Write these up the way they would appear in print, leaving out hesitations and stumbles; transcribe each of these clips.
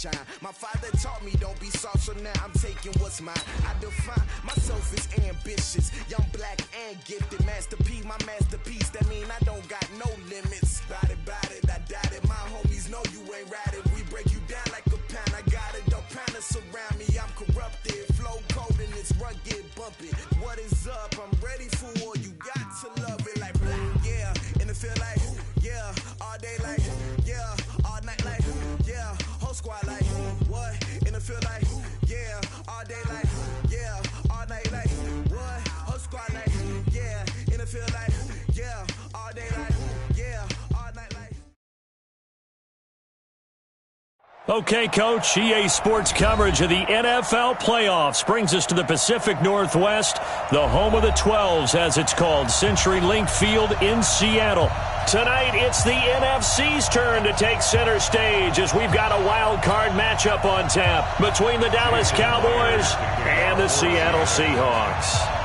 shine. My father taught me don't be soft, so now I'm taking what's mine. I define myself as ambitious, young, black, and gifted. Masterpiece, my masterpiece, that mean I don't got no limits. Bout it, I doubt it. My homies know you ain't ratted. We break you down like a pound. I got it, don't pound to surround me. I'm corrupted, flow cold and it's rugged, bumpy. What is up? I'm ready for war. You got to love it like blah, yeah. And it feel like yeah, all day like yeah, all night like yeah, whole squad like what? And it feel like yeah, all day like yeah, all night like what? Whole squad like yeah, and it feel like yeah, all day like yeah, all night like. Okay, Coach, EA Sports coverage of the NFL playoffs brings us to the Pacific Northwest, the home of the 12s, as it's called, CenturyLink Field in Seattle. Tonight, it's the NFC's turn to take center stage as we've got a wild card matchup on tap between the Dallas Cowboys and the Seattle Seahawks.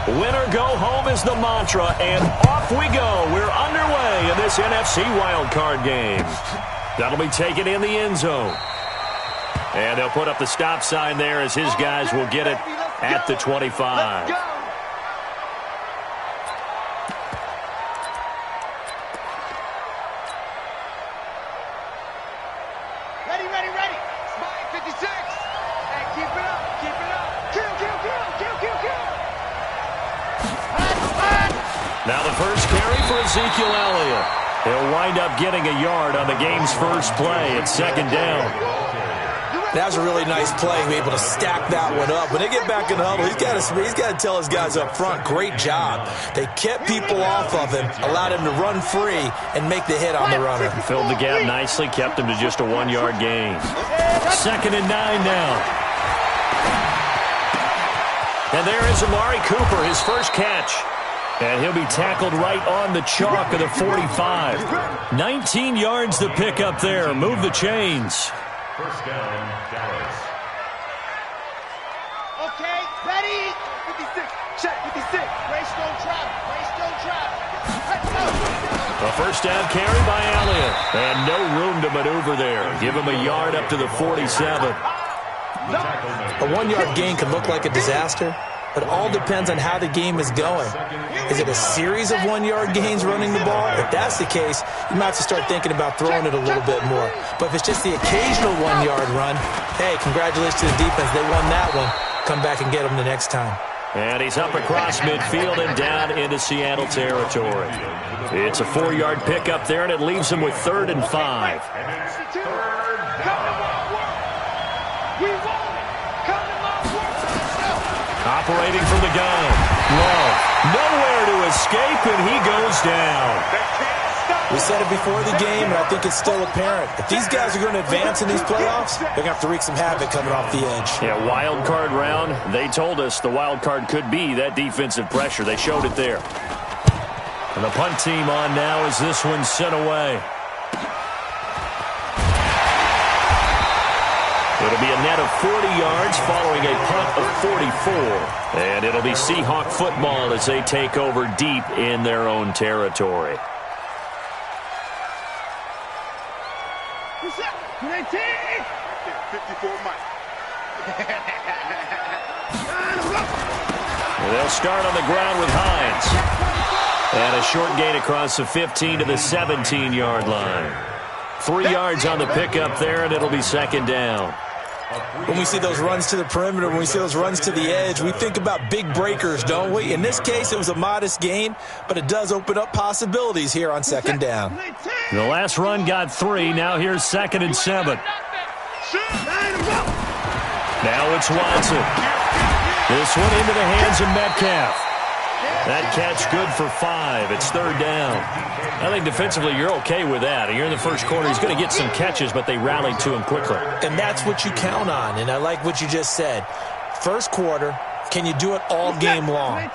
Winner go home is the mantra, and off we go. We're underway in this NFC wildcard game. That'll be taken in the end zone. And they'll put up the stop sign there as his guys will get it at the 25. Ready. Spike 56. Hey, keep it up. Kill. Now the first carry for Ezekiel Elliott. He'll wind up getting a yard on the game's first play at second down. That was a really nice play, be able to stack that one up. When they get back in the huddle, he's got to tell his guys up front, great job. They kept people off of him, allowed him to run free, and make the hit on the runner. Filled the gap nicely, kept him to just a 1-yard gain. 2nd and 9 now. And there is Amari Cooper, his first catch. And he'll be tackled right on the chalk of the 45. 19 yards to pick up there. Move the chains. First down, Dallas. Okay, ready. 56. Check 56. Race don't travel. Let's go. A first down carry by Elliott. And no room to maneuver there. Give him a yard up to the 47. A 1-yard gain can look like a disaster, but it all depends on how the game is going. Is it a series of 1-yard gains running the ball? If that's the case, you might have to start thinking about throwing it a little bit more. But if it's just the occasional 1-yard run, hey, congratulations to the defense. They won that one. Come back and get them the next time. And he's up across midfield and down into Seattle territory. It's a 4-yard pickup there, and it leaves him with 3rd and 5. Operating from the gun. Love. Nowhere to escape, and he goes down. We said it before the game, and I think it's still apparent. If these guys are going to advance in these playoffs, they're going to have to wreak some havoc coming off the edge. Yeah, wild card round. They told us the wild card could be that defensive pressure. They showed it there. And the punt team on now as this one's sent away. It'll be a net of 40 yards following a punt of 44. And it'll be Seahawk football as they take over deep in their own territory. 54 Mike. They'll start on the ground with Hines. And a short gain across the 15 to the 17-yard line. 3 yards on the pickup there, and it'll be 2nd down. When we see those runs to the perimeter, when we see those runs to the edge, we think about big breakers, don't we? In this case, it was a modest gain, but it does open up possibilities here on 2nd down. The last run got 3. Now here's 2nd and 7. Now it's Watson. This one into the hands of Metcalf. That catch good for 5. It's 3rd down. I think defensively you're okay with that. You're in the first quarter. He's going to get some catches, but they rallied to him quickly. And that's what you count on, and I like what you just said. First quarter, can you do it all game long?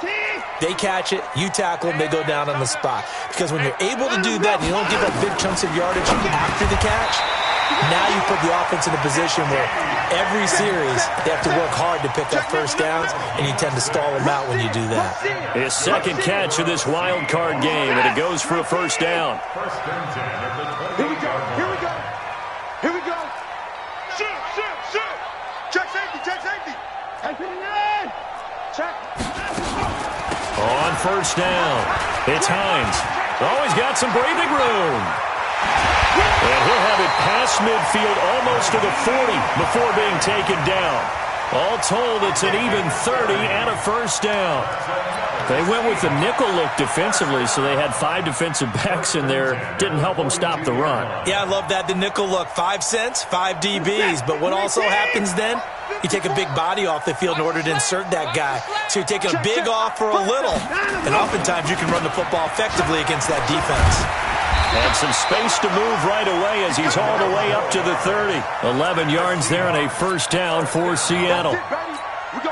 They catch it, you tackle them, they go down on the spot. Because when you're able to do that and you don't give up big chunks of yardage after the catch, Now you put the offense in a position where every series they have to work hard to pick up first downs, and you tend to stall them out when you do that. His second catch of this wild card game, and it goes for a first down. Here we go. Here we go. Here we go. Shoot, shoot, shoot. Check safety, check safety. Take it in. Check. On first down, it's Hines. Always got some breathing room. And he'll have it past midfield almost to the 40 before being taken down. All told, it's an even 30 and a first down. They went with the nickel look defensively, so they had 5 defensive backs in there. Didn't help them stop the run. Yeah, I love that, the nickel look. 5 cents, 5 DBs. But what also happens then? You take a big body off the field in order to insert that guy. So you're taking a big off for a little. And oftentimes you can run the football effectively against that defense. And some space to move right away as he's all the way up to the 30. 11 yards there and a first down for Seattle.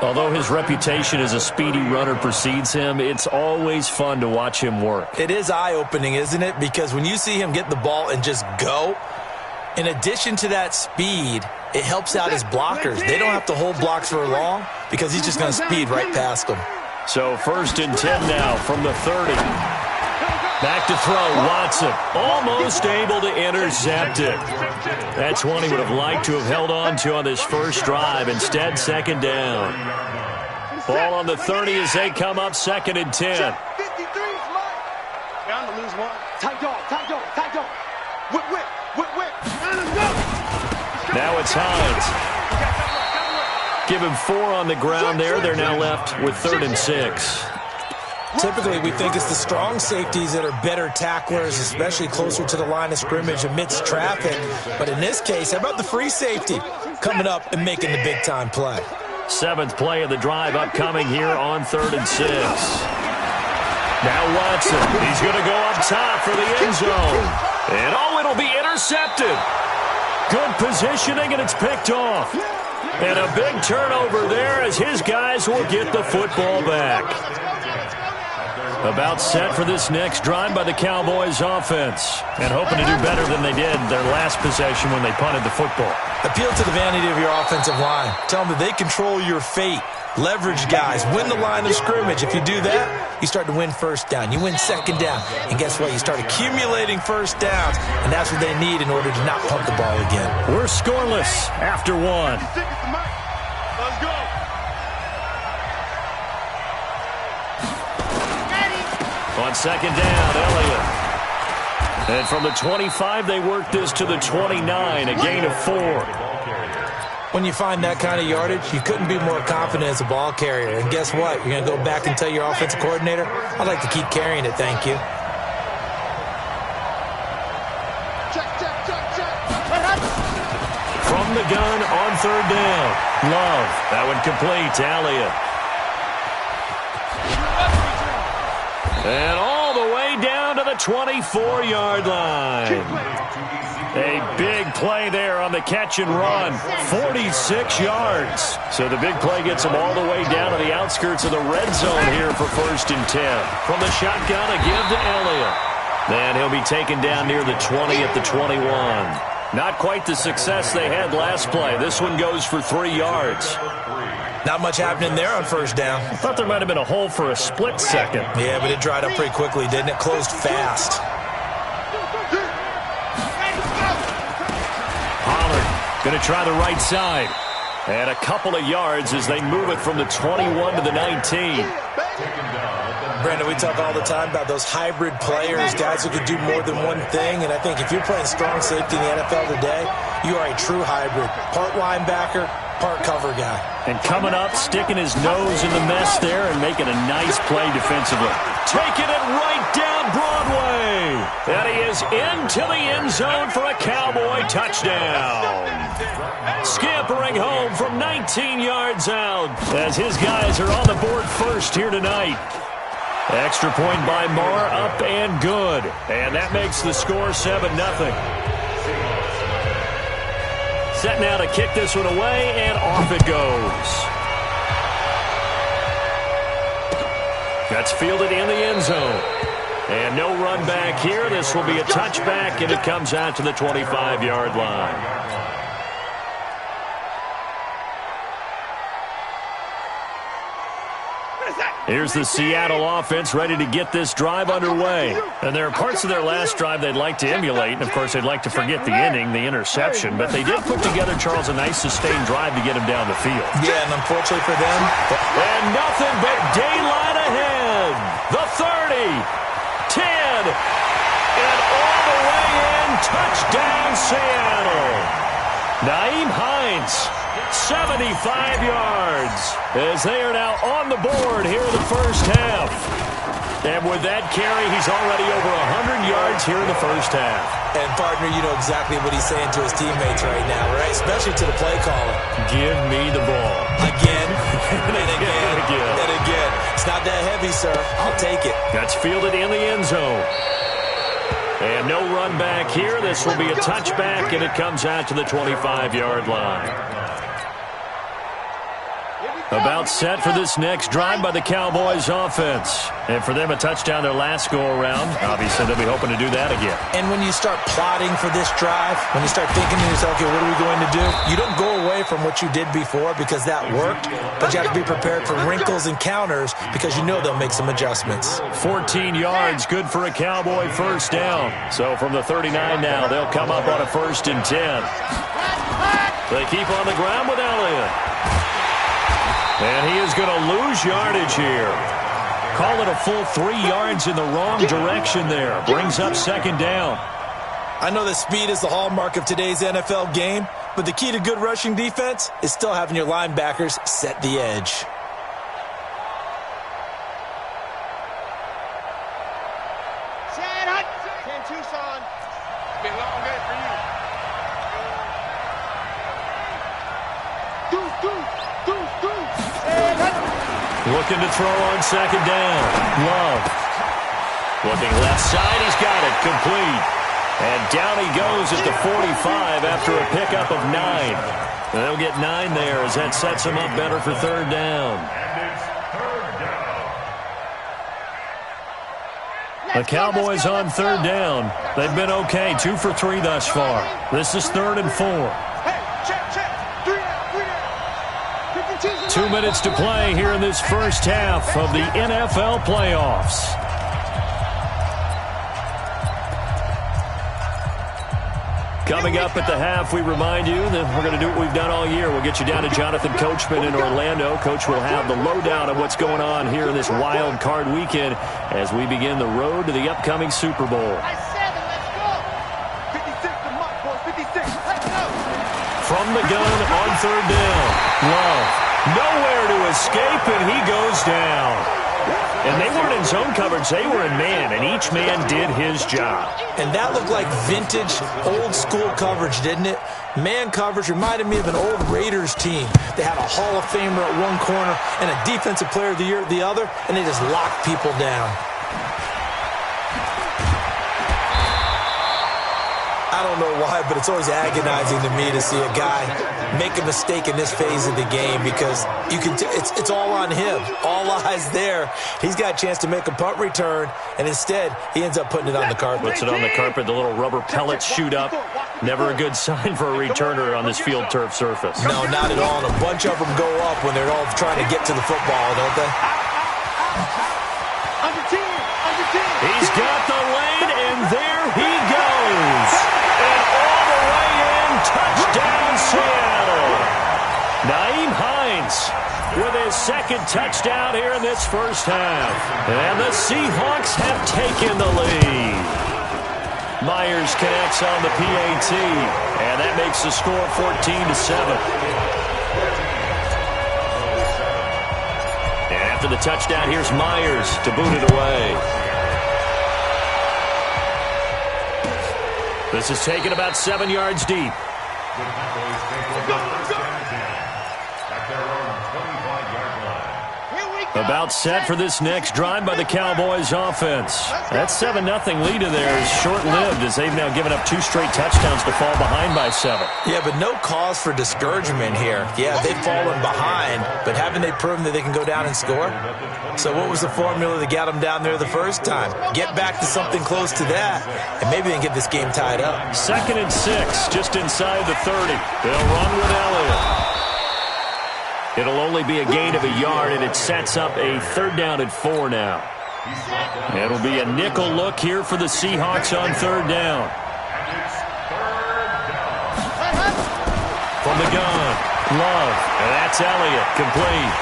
Although his reputation as a speedy runner precedes him, it's always fun to watch him work. It is eye-opening, isn't it? Because when you see him get the ball and just go, in addition to that speed, it helps out his blockers. They don't have to hold blocks for long because he's just going to speed right past them. So 1st and 10 now from the 30. Back to throw, Watson. Almost able to intercept it. That's one he would have liked to have held on to on this first drive. Instead, second down. Ball on the 30 as they come up 2nd and 10. 53's mine. I'm going to lose one. Tight dog, tight dog, tight dog. Whip, whip, whip, whip. Now it's Hines. Give him 4 on the ground there. They're now left with 3rd and 6. Typically, we think it's the strong safeties that are better tacklers, especially closer to the line of scrimmage amidst traffic. But in this case, how about the free safety coming up and making the big-time play? 7th play of the drive upcoming here on 3rd and 6. Now Watson. He's going to go up top for the end zone. And it'll be intercepted. Good positioning, and it's picked off. And a big turnover there as his guys will get the football back. About set for this next drive by the Cowboys offense. And hoping to do better than they did their last possession when they punted the football. Appeal to the vanity of your offensive line. Tell them that they control your fate. Leverage guys. Win the line of scrimmage. If you do that, you start to win first down. You win second down. And guess what? You start accumulating first downs. And that's what they need in order to not pump the ball again. We're scoreless after 1. Let's go. On 2nd down, Elliott. And from the 25, they work this to the 29, a gain of 4. When you find that kind of yardage, you couldn't be more confident as a ball carrier. And guess what? You're going to go back and tell your offensive coordinator, I'd like to keep carrying it, thank you. From the gun on 3rd down. Love. That one complete to Elliott. And all the way down to the 24-yard line. A big play there on the catch and run. 46 yards. So the big play gets them all the way down to the outskirts of the red zone here for 1st and 10. From the shotgun, a give to Elliott. Then he'll be taken down near the 20 at the 21. Not quite the success they had last play. This one goes for 3 yards. Not much happening there on first down. I thought there might have been a hole for a split second. Yeah, but it dried up pretty quickly, didn't it? Closed fast. Pollard going to try the right side. And a couple of yards as they move it from the 21 to the 19. Brandon, we talk all the time about those hybrid players, guys who can do more than one thing. And I think if you're playing strong safety in the NFL today, you are a true hybrid. Part linebacker, part cover guy. And coming up, sticking his nose in the mess there and making a nice play defensively. Taking it right down Broadway. And he is into the end zone for a Cowboy touchdown. Scampering home from 19 yards out as his guys are on the board first here tonight. Extra point by Marr, up and good. And that makes the score 7-0. Set now to kick this one away, and off it goes. That's fielded in the end zone. And no run back here. This will be a touchback, and it comes out to the 25-yard line. Here's the Seattle offense ready to get this drive underway. And there are parts of their last drive they'd like to emulate. And, of course, they'd like to forget the ending, the interception. But they did put together, Charles, a nice sustained drive to get him down the field. Yeah, and unfortunately for them. And nothing but daylight ahead. The 30, 10, and all the way in. Touchdown, Seattle. Nyheim Hines, 75 yards, as they are now on the board here in the first half. And with that carry, he's already over 100 yards here in the first half. And, partner, you know exactly what he's saying to his teammates right now, right? Especially to the play caller. Give me the ball. Again, and again, and again. It's not that heavy, sir. I'll take it. That's fielded in the end zone. And no run back here. This will be a touchback, and it comes out to the 25-yard line. About set for this next drive by the Cowboys offense. And for them, a touchdown their last go-around. Obviously, they'll be hoping to do that again. And when you start plotting for this drive, when you start thinking to yourself, okay, what are we going to do? You don't go away from what you did before because that worked, but you have to be prepared for wrinkles and counters because you know they'll make some adjustments. 14 yards, good for a Cowboy first down. So from the 39 now, they'll come up on a 1st and 10. They keep on the ground with Elliott. And he is going to lose yardage here. Call it a full 3 yards in the wrong direction there. Brings up 2nd down. I know that speed is the hallmark of today's NFL game, but the key to good rushing defense is still having your linebackers set the edge. Tucson. It's been a long day for you. Looking to throw on 2nd down. Love. Looking left side. He's got it. Complete. And down he goes at the 45 after a pickup of 9. And they'll get 9 there as that sets him up better for 3rd down. The Cowboys on 3rd down. They've been okay. 2 for 3 thus far. This is 3rd and 4. 2 minutes to play here in this first half of the NFL playoffs. Coming up at the half, we remind you that we're going to do what we've done all year. We'll get you down to Jonathan Coachman in Orlando. Coach will have the lowdown of what's going on here in this wild card weekend as we begin the road to the upcoming Super Bowl. From the gun on 3rd down. Love. Nowhere to escape, and he goes down. And they weren't in zone coverage. They were in man, and each man did his job. And that looked like vintage, old-school coverage, didn't it? Man coverage reminded me of an old Raiders team. They had a Hall of Famer at one corner and a Defensive Player of the Year at the other, and they just locked people down. I don't know why, but it's always agonizing to me to see a guy make a mistake in this phase of the game because you can. It's all on him. All eyes there. He's got a chance to make a punt return, and instead he ends up putting it on the carpet. Puts it on the carpet. The little rubber pellets shoot up. Never a good sign for a returner on this field turf surface. No, not at all. And a bunch of them go up when they're all trying to get to the football, don't they? He's got the lane, and there he goes. And all the way in, touchdown Seattle. Nyheim Hines with his 2nd touchdown here in this first half. And the Seahawks have taken the lead. Myers connects on the PAT, and that makes the score 14-7. And after the touchdown, here's Myers to boot it away. This is taken about 7 yards deep. About set for this next drive by the Cowboys offense. That 7-0 lead of theirs is short-lived as they've now given up 2 straight touchdowns to fall behind by 7. Yeah, but no cause for discouragement here. Yeah, they've fallen behind, but haven't they proven that they can go down and score? So what was the formula that got them down there the first time? Get back to something close to that, and maybe they can get this game tied up. 2nd and 6, just inside the 30. They'll run with Elliott. It'll only be a gain of a yard, and it sets up a 3rd down and 4 now. It'll be a nickel look here for the Seahawks on 3rd down. From the gun, Love, and that's Elliott, complete.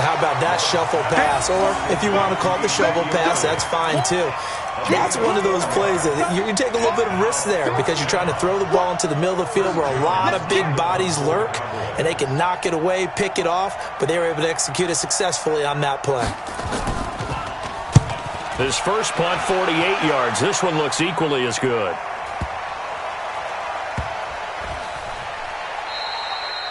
How about that shuffle pass? Or if you want to call it the shovel pass, that's fine too. That's one of those plays that you take a little bit of risk there because you're trying to throw the ball into the middle of the field where a lot of big bodies lurk, and they can knock it away, pick it off, but they were able to execute it successfully on that play. His first punt, 48 yards. This one looks equally as good.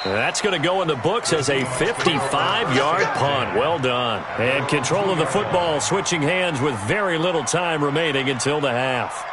That's going to go in the books as a 55-yard punt. Well done. And control of the football switching hands with very little time remaining until the half.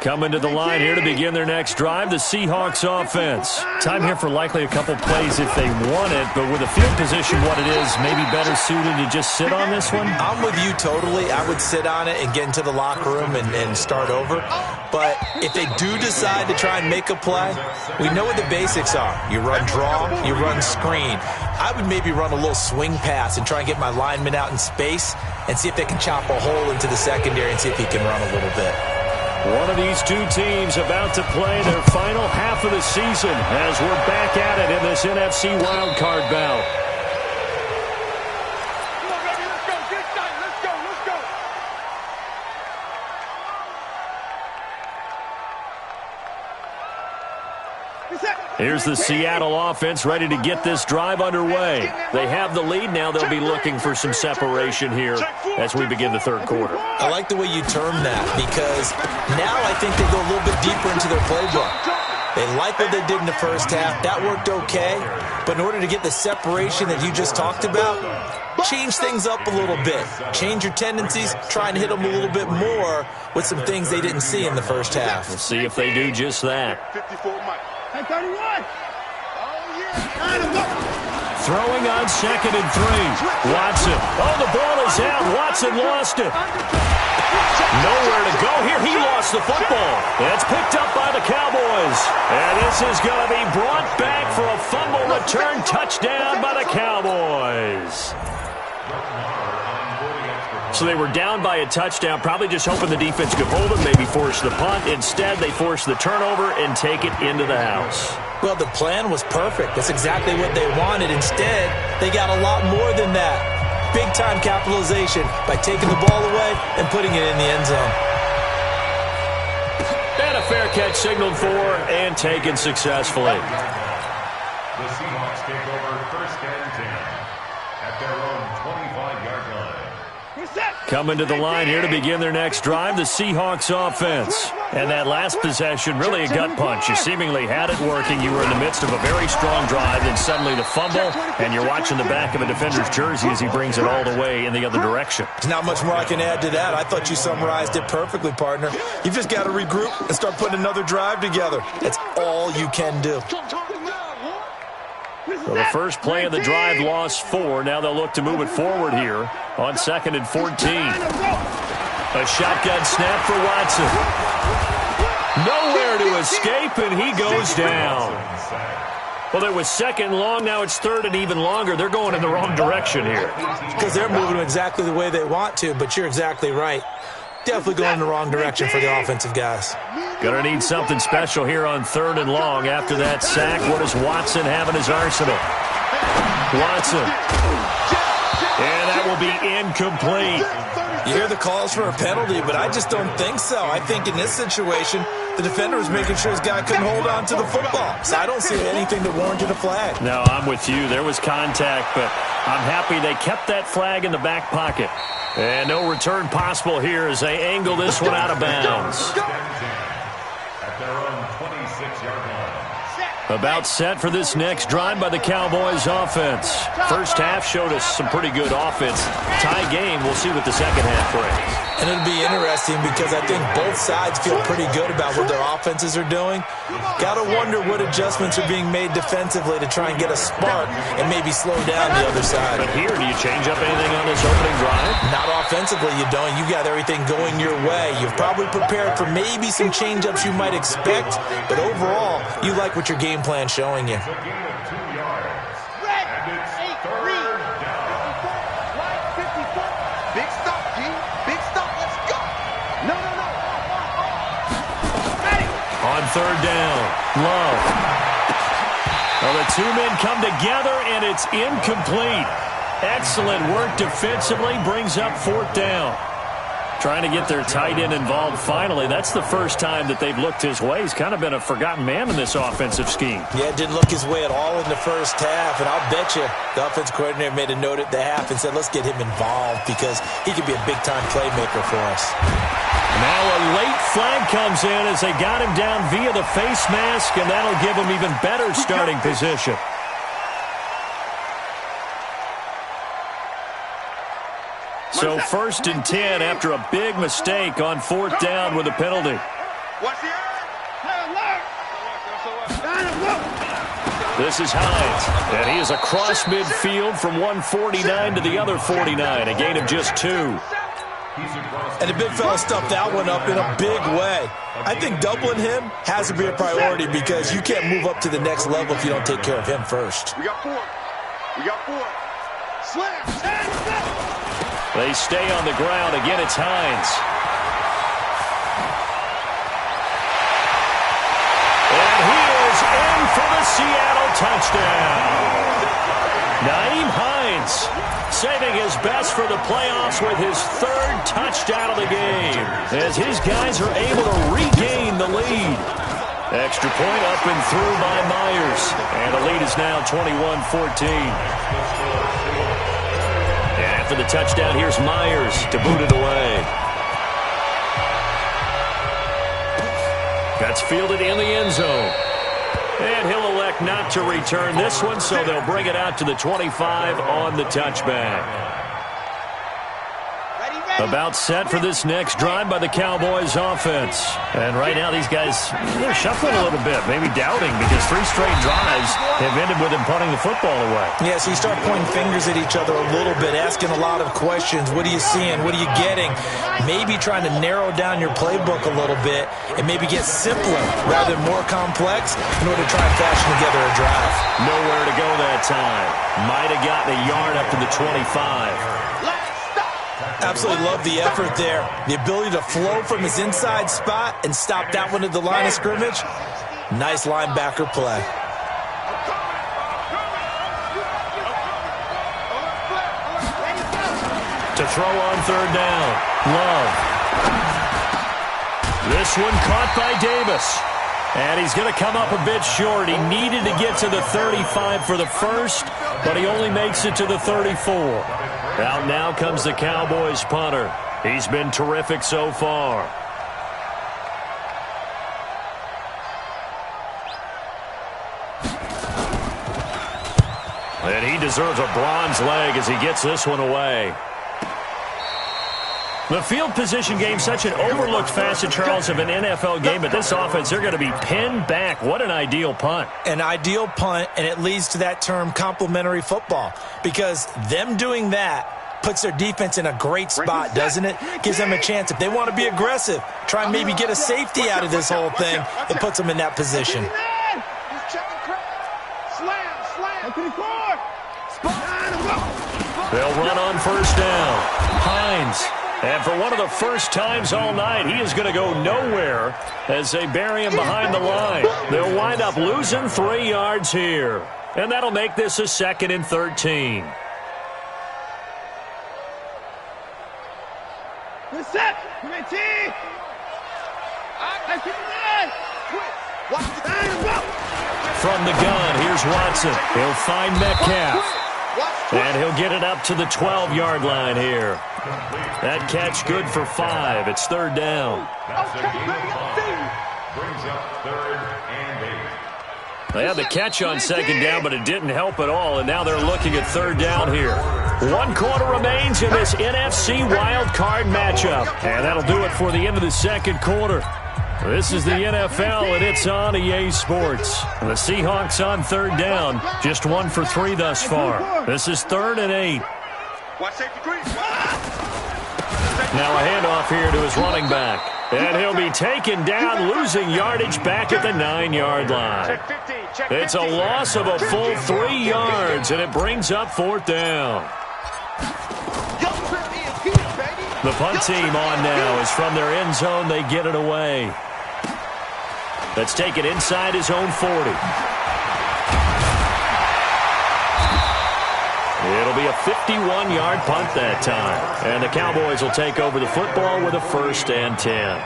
Coming to the line here to begin their next drive, the Seahawks offense. Time here for likely a couple plays if they want it, but with the field position what it is, maybe better suited to just sit on this one? I'm with you totally. I would sit on it and get into the locker room and start over. But if they do decide to try and make a play, we know what the basics are. You run draw, you run screen. I would maybe run a little swing pass and try and get my lineman out in space and see if they can chop a hole into the secondary and see if he can run a little bit. One of these two teams about to play their final half of the season as we're back at it in this NFC wildcard bout. Come on, baby, let's go. Get started. Let's go. Let's go. Here's the Seattle offense ready to get this drive underway. They have the lead now. They'll be looking for some separation here as we begin the 3rd quarter. I like the way you term that because now I think they go a little bit deeper into their playbook. They like what they did in the first half. That worked okay. But in order to get the separation that you just talked about, change things up a little bit. Change your tendencies. Try and hit them a little bit more with some things they didn't see in the first half. We'll see if they do just that. 54 Mike. Hey, 31. Oh, yeah. Throwing on 2nd and 3. Watson. Oh, the ball is out. Watson lost it. Nowhere to go here. He lost the football. It's picked up by the Cowboys. And this is going to be brought back for a fumble return touchdown by the Cowboys. So they were down by a touchdown, probably just hoping the defense could hold them, maybe force the punt. Instead, they force the turnover and take it into the house. Well, the plan was perfect. That's exactly what they wanted. Instead, they got a lot more than that. Big-time capitalization by taking the ball away and putting it in the end zone. And a fair catch signaled for and taken successfully. The Seahawks take over 1st and 10 at their own 25-yard line. Coming to the line here to begin their next drive, the Seahawks offense. And that last possession, really a gut punch. You seemingly had it working. You were in the midst of a very strong drive, then suddenly the fumble, and you're watching the back of a defender's jersey as he brings it all the way in the other direction. There's not much more I can add to that. I thought you summarized it perfectly, partner. You've just got to regroup and start putting another drive together. That's all you can do. So the first play of the drive lost 4. Now they'll look to move it forward here on 2nd and 14. A shotgun snap for Watson. Nowhere to escape, and he goes down. Well, there was 2nd long. Now it's 3rd and even longer. They're going in the wrong direction here. Because they're moving exactly the way they want to, but you're exactly right. Definitely going in the wrong direction for the offensive guys. Gonna need something special here on 3rd and long. After that sack, what does Watson have in his arsenal? Watson. And that will be incomplete. You hear the calls for a penalty, but I just don't think so. I think in this situation, the defender was making sure his guy couldn't hold on to the football. So I don't see anything that warranted a flag. No, I'm with you. There was contact, but I'm happy they kept that flag in the back pocket. And no return possible here as they angle this one out of bounds. at their own 26-yard line. About set for this next drive by the Cowboys offense. First half showed us some pretty good offense. Tie game, we'll see what the second half brings. And it'll be interesting because I think both sides feel pretty good about what their offenses are doing. Got to wonder what adjustments are being made defensively to try and get a spark and maybe slow down the other side. But here, do you change up anything on this opening drive? Not offensively, you don't. You got everything going your way. You've probably prepared for maybe some change-ups you might expect, but overall, you like what your game plan showing you. It's a gain of 2 yards. And it's third down. Big stop, G. Big stop. Let's go. No. Ready. On third down, Love. Well, the two men come together, and it's incomplete. Excellent work defensively, brings up fourth down. Trying to get their tight end involved finally. That's the first time that they've looked his way. He's kind of been a forgotten man in this offensive scheme. Yeah, it didn't look his way at all in the first half, and I'll bet you the offense coordinator made a note at the half and said, let's get him involved because he could be a big-time playmaker for us. Now a late flag comes in as they got him down via the face mask, and that'll give him even better starting position. So first and 10 after a big mistake on fourth down with a penalty. Watch the This is Hines, and he is across midfield from 149 to the other 49, a gain of just 2. And the big fella stuffed that one up in a big way. I think doubling him has to be a priority because you can't move up to the next level if you don't take care of him first. We got 4. Slam. They stay on the ground. Again, it's Hines. And he is in for the Seattle touchdown. Nyheim Hines saving his best for the playoffs with his third touchdown of the game as his guys are able to regain the lead. Extra point up and through by Myers. And the lead is now 21-14. For the touchdown, here's Myers to boot it away. That's fielded in the end zone. And he'll elect not to return this one, so they'll bring it out to the 25 on the touchback. About set for this next drive by the Cowboys offense. And right now these guys, they're shuffling a little bit, maybe doubting because 3 straight drives have ended with them punting the football away. Yeah, so you start pointing fingers at each other a little bit, asking a lot of questions. What are you seeing? What are you getting? Maybe trying to narrow down your playbook a little bit and maybe get simpler rather than more complex in order to try and fashion together a drive. Nowhere to go that time. Might have gotten a yard up to the 25. Absolutely love the effort there. The ability to flow from his inside spot and stop that one at the line of scrimmage. Nice linebacker play. To throw on third down. Love. This one caught by Davis. And he's going to come up a bit short. He needed to get to the 35 for the first, but he only makes it to the 34. Out now comes the Cowboys punter. He's been terrific so far. And he deserves a bronze leg as he gets this one away. The field position game, such an overlooked facet, Charles, of an NFL game, but this offense, they're going to be pinned back. What an ideal punt. An ideal punt, and it leads to that term complementary football, because them doing that puts their defense in a great spot, doesn't it? Gives them a chance. If they want to be aggressive, try and maybe get a safety out of this whole thing, it puts them in that position. They'll run on first down. Hines. And for one of the first times all night, he is going to go nowhere as they bury him behind the line. They'll wind up losing 3 yards here. And that'll make this a 2nd and 13. From the gun, here's Watson. He'll find Metcalf. And he'll get it up to the 12-yard line here. That catch good for 5. It's third down. That's a gain of 5. Brings up 3rd and 8. They had the catch on 2nd down, but it didn't help at all, and now they're looking at 3rd down here. 1 quarter remains in this NFC wild card matchup, and that'll do it for the end of the 2nd quarter. This is the NFL, and it's on EA Sports. The Seahawks on 3rd down, just 1 for 3 thus far. This is 3rd and 8. Now a handoff here to his running back. And he'll be taken down, losing yardage back at the 9-yard line. It's a loss of a full 3 yards, and it brings up 4th down. The punt team on now is from their end zone. They get it away. Let's take it inside his own 40. It'll be a 51-yard punt that time. And the Cowboys will take over the football with a 1st and 10.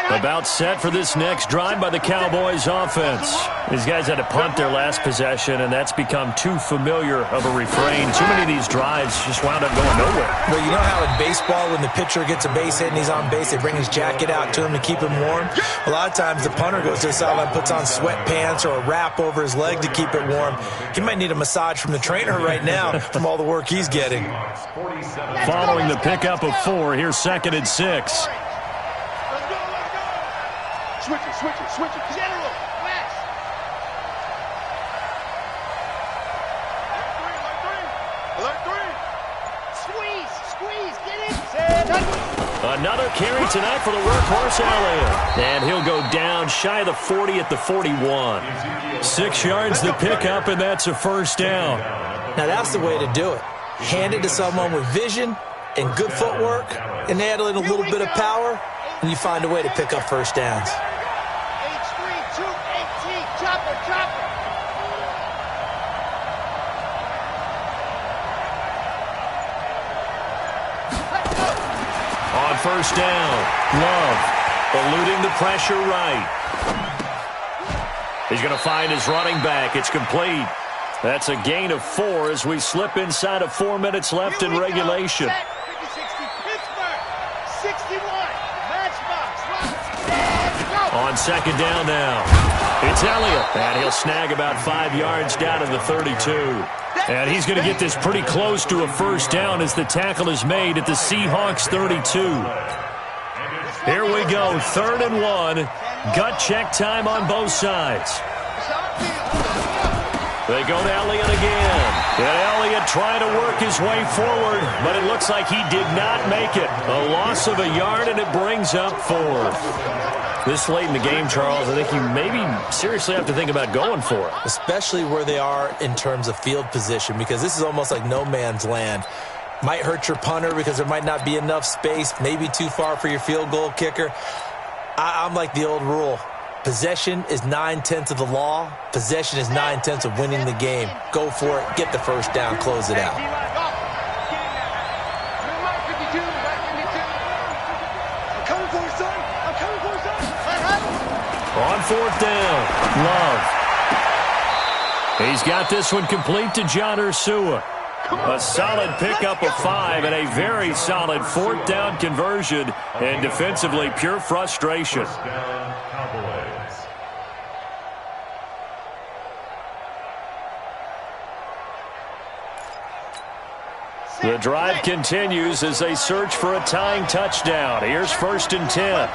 About set for this next drive by the Cowboys offense. These guys had to punt their last possession, and that's become too familiar of a refrain. Too many of these drives just wound up going nowhere. Well, you know how in baseball when the pitcher gets a base hit and he's on base, they bring his jacket out to him to keep him warm? A lot of times the punter goes to the sideline, puts on sweatpants or a wrap over his leg to keep it warm. He might need a massage from the trainer right now from all the work he's getting. Following the pickup of 4, here's 2nd and 6. Switch it. General, West. Alert 3. Squeeze, get in. Another carry tonight for the workhorse Elliott. And he'll go down shy of the 40 at the 41. 6 yards the pickup, and that's a 1st down. Now that's the way to do it. Hand it to someone with vision and good footwork, and add in a little bit of power, and you find a way to pick up 1st downs. On 1st down, Love eluding the pressure right. He's going to find his running back. It's complete. That's a gain of 4 as we slip inside of 4 minutes left in regulation. On 2nd down now, it's Elliott, and he'll snag about 5 yards down to the 32. And he's going to get this pretty close to a 1st down as the tackle is made at the Seahawks 32. Here we go, 3rd and 1. Gut check time on both sides. They go to Elliott again. And Elliott trying to work his way forward, but it looks like he did not make it. A loss of a yard, and it brings up 4th. This late in the game, Charles, I think you maybe seriously have to think about going for it. Especially where they are in terms of field position, because this is almost like no man's land. Might hurt your punter because there might not be enough space, maybe too far for your field goal kicker. I'm like the old rule. Possession is 9/10 of the law. Possession is 9/10 of winning the game. Go for it. Get the 1st down. Close it out. On 4th down, Love. He's got this one complete to John Ursua. A solid pickup of 5 and a very solid 4th down conversion, and defensively pure frustration. The drive continues as they search for a tying touchdown. Here's 1st and 10.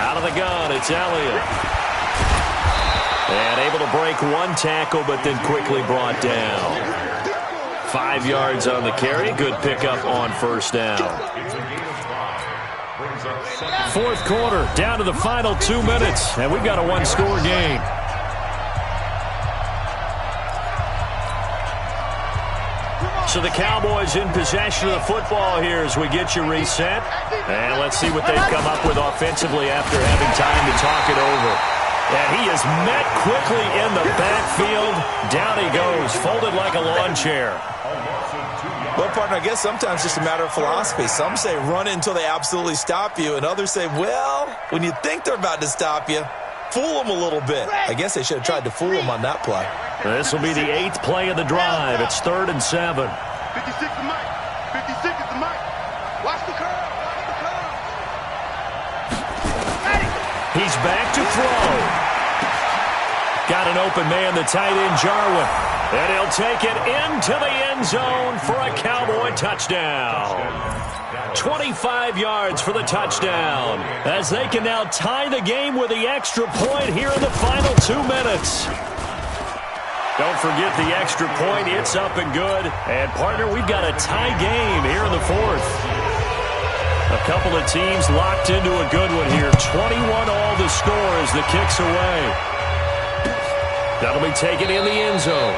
Out of the gun, it's Elliott. And able to break 1 tackle, but then quickly brought down. 5 yards on the carry. Good pickup on 1st down. 4th quarter, down to the final 2 minutes, and we've got a 1-score game. So the Cowboys in possession of the football here as we get you reset. And let's see what they've come up with offensively after having time to talk it over. And he is met quickly in the backfield. Down he goes, folded like a lawn chair. Well, partner, I guess sometimes it's just a matter of philosophy. Some say run until they absolutely stop you, and others say, well, when you think they're about to stop you, fool him a little bit. I guess they should have tried to fool him on that play. This will be the 8th play of the drive. It's 3rd and 7. 56 is Mike. 56 is the Mike. Watch the curve. Watch the curve. He's back to throw. Got an open man, the tight end, Jarwin. And he'll take it into the end zone for a Cowboy touchdown. 25 yards for the touchdown, as they can now tie the game with the extra point here in the final 2 minutes. Don't forget the extra point. It's up and good. And, partner, we've got a tie game here in the 4th. A couple of teams locked into a good one here. 21 all the score as the kick's away. That'll be taken in the end zone.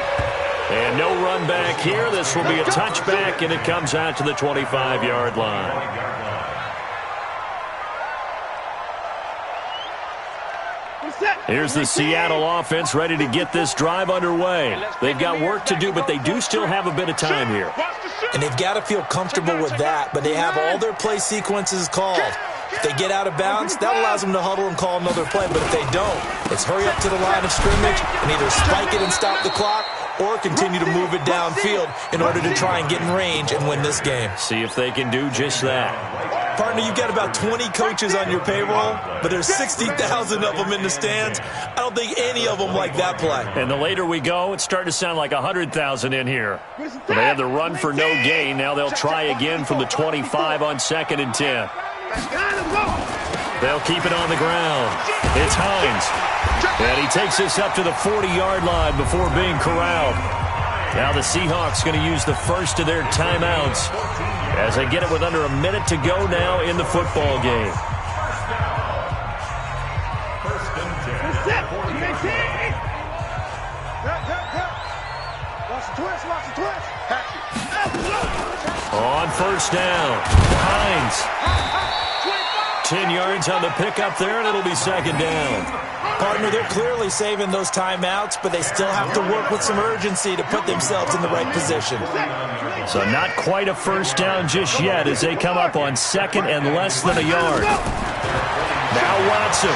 And no run back here. This will be a touchback, and it comes out to the 25-yard line. Here's the Seattle offense ready to get this drive underway. They've got work to do, but they do still have a bit of time here. And they've got to feel comfortable with that, but they have all their play sequences called. If they get out of bounds, that allows them to huddle and call another play. But if they don't, it's hurry up to the line of scrimmage and either spike it and stop the clock or continue to move it downfield in order to try and get in range and win this game. See if they can do just that. Partner, you've got about 20 coaches on your payroll, but there's 60,000 of them in the stands. I don't think any of them like that play. And the later we go, it's starting to sound like 100,000 in here. They had the run for no gain. Now they'll try again from the 25 on 2nd and 10. They'll keep it on the ground. It's Hines. And he takes this up to the 40-yard line before being corralled. Now the Seahawks going to use the first of their timeouts as they get it with under a minute to go now in the football game. On first down, Hines. 10 yards on the pickup there, and it'll be 2nd down. Partner, they're clearly saving those timeouts, but they still have to work with some urgency to put themselves in the right position. So not quite a first down just yet as they come up on 2nd and less than a yard. Now Watson.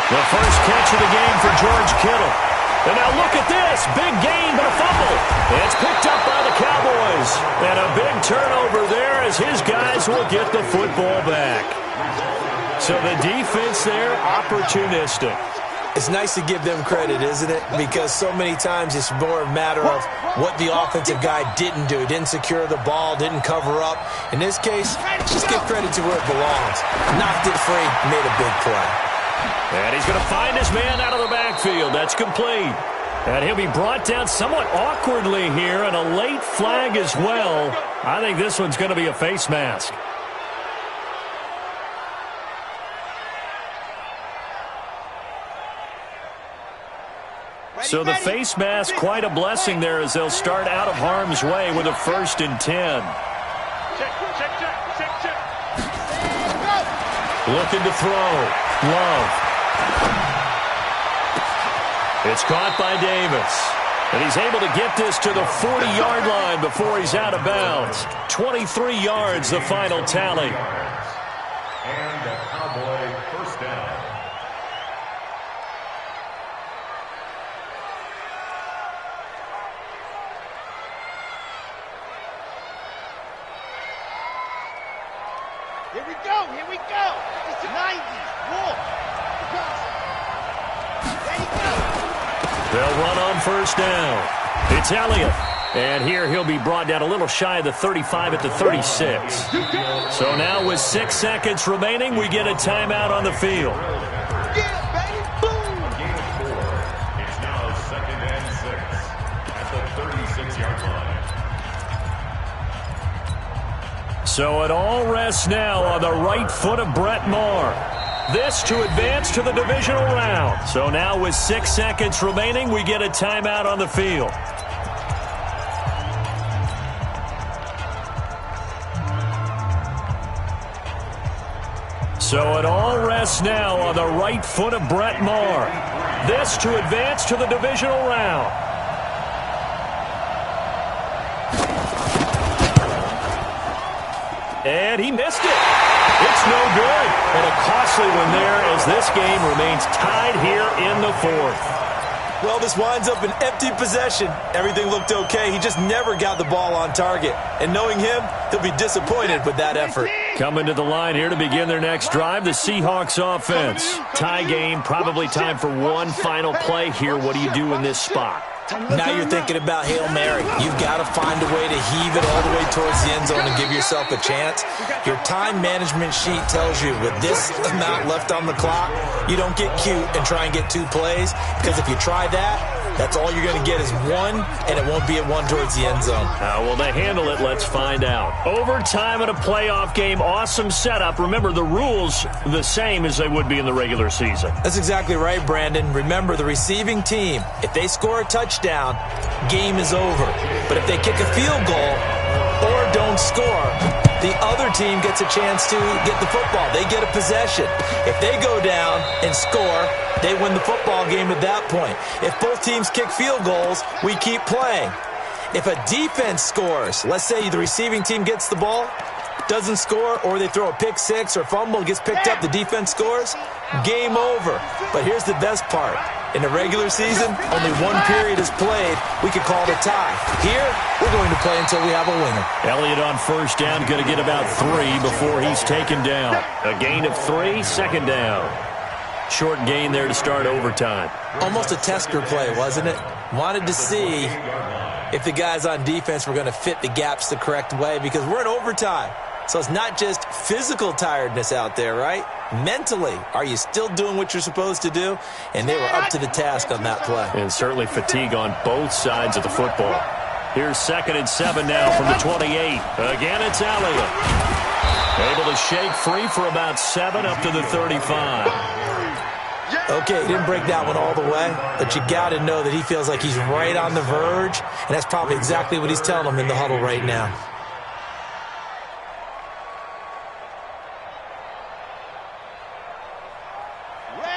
The first catch of the game for George Kittle. And now look at this. Big gain, but a fumble. It's picked up by the Cowboys. And a big turnover there as his guys will get the football back. So the defense there, opportunistic. It's nice to give them credit, isn't it? Because so many times it's more a matter of what the offensive guy didn't do. Didn't secure the ball, didn't cover up. In this case, just give credit to where it belongs. Knocked it free, made a big play. And he's going to find his man out of the backfield. That's complete. And he'll be brought down somewhat awkwardly here, and a late flag as well. I think this one's going to be a face mask. So the face mask, quite a blessing there as they'll start out of harm's way with a 1st and 10. Looking to throw. Love. It's caught by Davis. And he's able to get this to the 40-yard line before he's out of bounds. 23 yards, the final tally. And a Cowboy first down. Here we go, here we go. It's the 90s. Wolf. There you go. They'll run on first down. It's Elliott. And here he'll be brought down a little shy of the 35 at the 36. So now with 6 seconds remaining, we get a timeout on the field. Yeah, baby. Boom. A gain of 4. It's now 2nd and 6 at the 36-yard line. So it all rests now on the right foot of Brett Maher. This to advance to the divisional round. So now with 6 seconds remaining, we get a timeout on the field. So it all rests now on the right foot of Brett Maher. This to advance to the divisional round. And he missed it. It's no good. And a costly one there as this game remains tied here in the fourth. Well, this winds up an empty possession. Everything looked okay. He just never got the ball on target. And knowing him, he'll be disappointed with that effort. Coming to the line here to begin their next drive, the Seahawks offense. Tie game, probably time for one final play here. What do you do in this spot? Now you're thinking about Hail Mary. You've got to find a way to heave it all the way towards the end zone and give yourself a chance. Your time management sheet tells you with this amount left on the clock, you don't get cute and try and get 2 plays, because if you try that, that's all you're going to get is one, and it won't be a one towards the end zone. How will they handle it? Let's find out. Overtime in a playoff game, awesome setup. Remember, the rules the same as they would be in the regular season. That's exactly right, Brandon. Remember, the receiving team, if they score a touchdown, game is over. But if they kick a field goal or don't score, the other team gets a chance to get the football. They get a possession. If they go down and score, they win the football game at that point. If both teams kick field goals, we keep playing. If a defense scores, let's say the receiving team gets the ball, doesn't score, or they throw a pick six or fumble, gets picked up, the defense scores, game over. But here's the best part. In the regular season, only one period is played. We could call it a tie. Here, we're going to play until we have a winner. Elliott on first down, going to get about 3 before he's taken down. A gain of 3, second down. Short gain there to start overtime. Almost a tester play, wasn't it? Wanted to see if the guys on defense were going to fit the gaps the correct way, because we're in overtime. So it's not just physical tiredness out there, right? Mentally, are you still doing what you're supposed to do? And they were up to the task on that play. And certainly fatigue on both sides of the football. Here's 2nd and 7 now from the 28. Again, it's Elliott. Able to shake free for about 7 up to the 35. Okay, he didn't break that one all the way, but you got to know that he feels like he's right on the verge, and that's probably exactly what he's telling them in the huddle right now.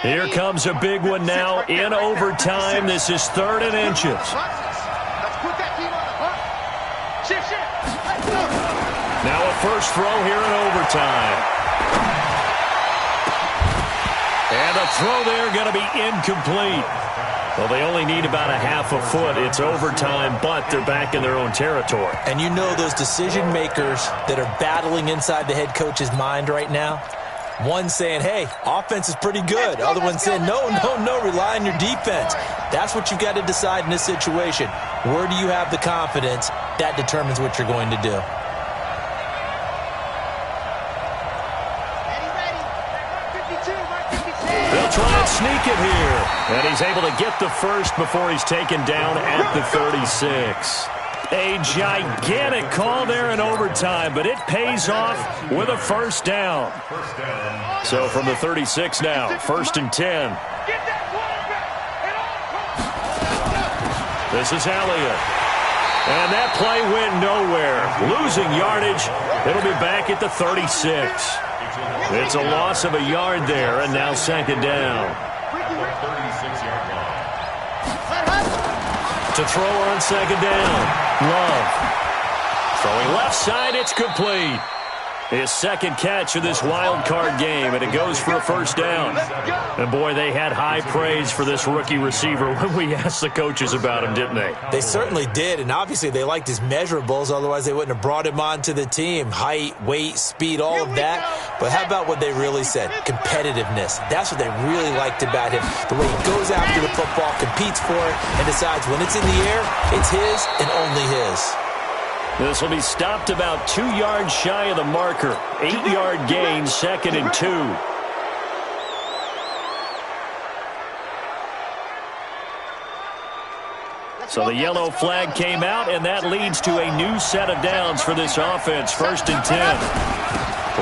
Here comes a big one now in overtime. This is 3rd and inches. Now a first throw here in overtime. And a throw there going to be incomplete. Well, they only need about a half a foot. It's overtime, but they're back in their own territory. And you know those decision makers that are battling inside the head coach's mind right now? One saying, hey, offense is pretty good. Other one saying, no, rely on your defense. That's what you've got to decide in this situation. Where do you have the confidence? That determines what you're going to do. They'll try and sneak it here. And he's able to get the first before he's taken down at the 36. A gigantic call there in overtime, but it pays off with a first down. So from the 36 now, 1st and 10. This is Elliott. And that play went nowhere. Losing yardage. It'll be back at the 36. It's a loss of a yard there, and now 2nd down. To throw on 2nd down. Love. Throwing left side, it's complete. His 2nd catch of this wild card game, and it goes for a first down. And boy, they had high praise for this rookie receiver when we asked the coaches about him, didn't they? They certainly did, and obviously they liked his measurables, otherwise they wouldn't have brought him onto the team. Height, weight, speed, all of that. But how about what they really said? Competitiveness. That's what they really liked about him. The way he goes after the football, competes for it, and decides when it's in the air, it's his and only his. This will be stopped about 2 yards shy of the marker. 8-yard gain, 2nd and 2. So the yellow flag came out, and that leads to a new set of downs for this offense. 1st and 10.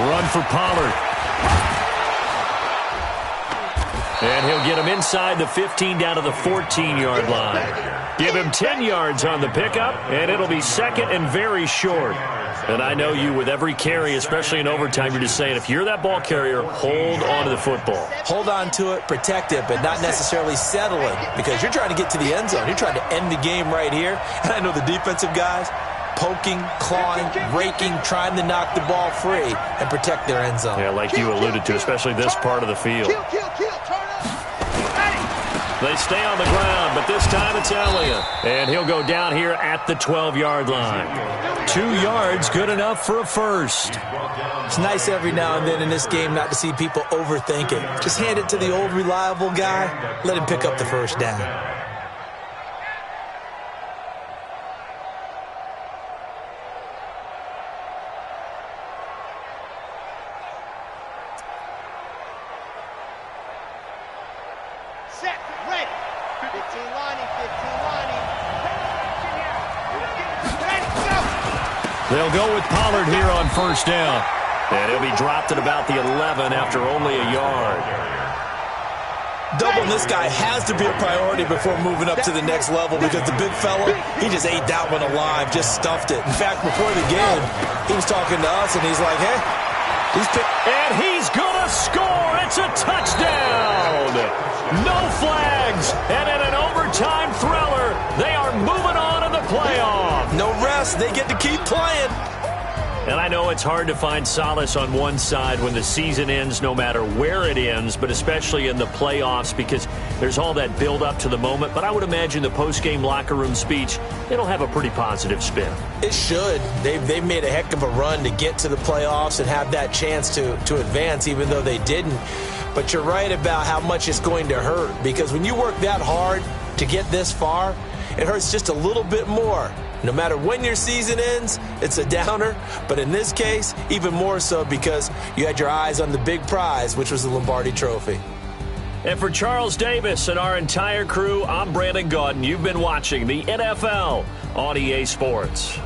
Run for Pollard. And he'll get him inside the 15 down to the 14-yard line. Give him 10 yards on the pickup, and it'll be 2nd and very short. And I know you, with every carry, especially in overtime, you're just saying, if you're that ball carrier, hold on to the football. Hold on to it, protect it, but not necessarily settle it, because you're trying to get to the end zone. You're trying to end the game right here. And I know the defensive guys, poking, clawing, raking, trying to knock the ball free and protect their end zone. Yeah, like you alluded to, especially this part of the field. They stay on the ground, but this time it's Elliott. And he'll go down here at the 12-yard line. 2 yards, good enough for a first. It's nice every now and then in this game not to see people overthink it. Just hand it to the old reliable guy, let him pick up the first down. Set, ready. 15 lining, 15 lining. Ready, go. They'll go with Pollard here on first down. And he'll be dropped at about the 11 after only a yard. Doubling this guy has to be a priority before moving up to the next level because the big fella, he just ate that one alive, just stuffed it. In fact, before the game, he was talking to us, and he's like, hey, and he's going to score. It's a touchdown. No flags. And in an overtime thriller, they are moving on in the playoff. No rest. They get to keep playing. And I know it's hard to find solace on one side when the season ends, no matter where it ends, but especially in the playoffs because there's all that build up to the moment. But I would imagine the post-game locker room speech, it'll have a pretty positive spin. It should. They've made a heck of a run to get to the playoffs and have that chance to advance, even though they didn't. But you're right about how much it's going to hurt because when you work that hard to get this far, it hurts just a little bit more. No matter when your season ends, it's a downer. But in this case, even more so because you had your eyes on the big prize, which was the Lombardi Trophy. And for Charles Davis and our entire crew, I'm Brandon Gaudin. You've been watching the NFL on EA Sports.